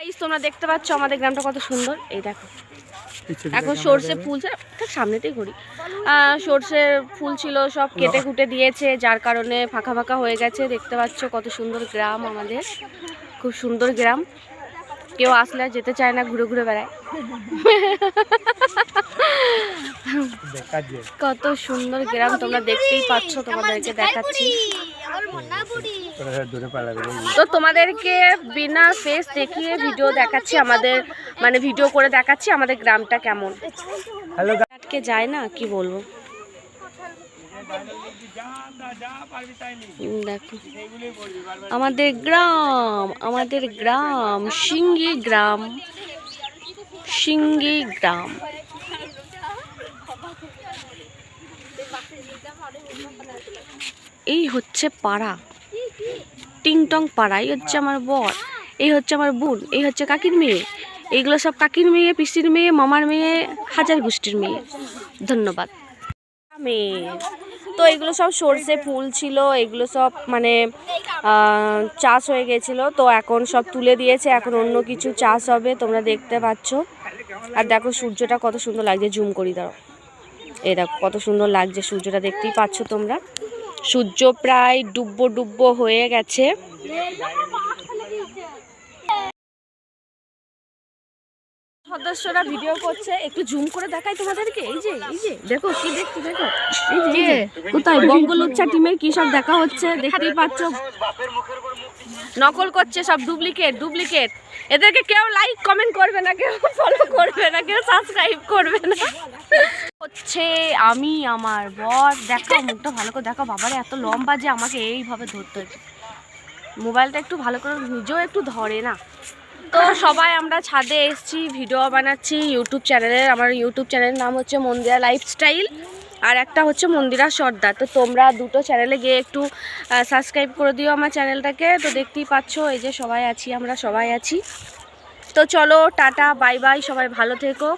Guys তোমরা দেখতে পাচ্ছ আমাদের গ্রামটা কত সুন্দর। এই দেখো এখন সর্ষে ফুল ঠিক সামনেতেই করি, সর্ষের ফুল ছিল সব কেটে কুটে দিয়েছে, যার কারণে ফাঁকা ফাঁকা হয়ে গেছে। দেখতে পাচ্ছ কত সুন্দর গ্রাম আমাদের, খুব সুন্দর গ্রাম। কেউ আসলে আর যেতে চায় না, ঘুরে ঘুরে বেড়ায়। কত সুন্দর গ্রাম তোমরা দেখতেই পাচ্ছ, তোমাদেরকে দেখাচ্ছি। তো তোমাদেরকে বিনা ফেস দেখিয়ে ভিডিও দেখাচ্ছি, আমাদের মানে ভিডিও করে দেখাচ্ছি আমাদের গ্রামটা কেমন। আটকে যায় না, কি বলবো। দেখো আমাদের গ্রাম, আমাদের গ্রাম সিঙ্গি গ্রাম, সিঙ্গি গ্রাম। এই হচ্ছে পাড়া, টিংটং পাড়া। এই হচ্ছে আমার বর, এই হচ্ছে আমার বোন, এই হচ্ছে কাকির মেয়ে। এইগুলো সব কাকির মেয়ে, পিসির মেয়ে, মামার মেয়ে, হাজার গোষ্ঠীর মেয়ে। ধন্যবাদ। তো এগুলো সব সর্ষে ফুল ছিল, এগুলো সব মানে চাষ হয়ে গেছিলো, তো এখন সব তুলে দিয়েছে, এখন অন্য কিছু চাষ হবে, তোমরা দেখতে পাচ্ছ। আর দেখো সূর্যটা কত সুন্দর লাগছে, জুম করি দাও। এই দেখো কত সুন্দর লাগছে সূর্যটা, দেখতেই পাচ্ছ তোমরা। সূর্য প্রায় ডুববো ডুববো হয়ে গেছে। সদস্যরা ভিডিও করছে, একটু জুম করে দেখাই তোমাদেরকে। এই যে দেখো কি দেখতে, দেখো এই যে কোথায় বঙ্গলুচ্ছা টিমের কি সব দেখা হচ্ছে, দেখতেই পাচ্ছ। নকল করছে সব, ডুপ্লিকেট। এদেরকে কেউ লাইক কমেন্ট করবে না, কেউ ফলো করবে না, কেউ সাবস্ক্রাইব করবে না। হচ্ছে আমি আমার বর। দেখো মুখটা ভালো করে দেখো। বাবারে এত লম্বা যে আমাকে এইভাবে ধরতে হচ্ছে। মোবাইলটা একটু ভালো করে নিজেও একটু ধরে না। তো সবাই আমরা ছাদে এসেছি, ভিডিও বানাচ্ছি ইউটিউব চ্যানেলের। আমার ইউটিউব চ্যানেলের নাম হচ্ছে মন্দিরা লাইফস্টাইল, আর একটা হচ্ছে মন্দিরা সর্দার। তো তোমরা দুটো চ্যানেলে গিয়ে একটু সাবস্ক্রাইব করে দিও আমার চ্যানেলটাকে। তো দেখতেই পাচ্ছ এই যে সবাই আছি, আমরা সবাই আছি। তো চলো টাটা বাই বাই, সবাই ভালো থেকো।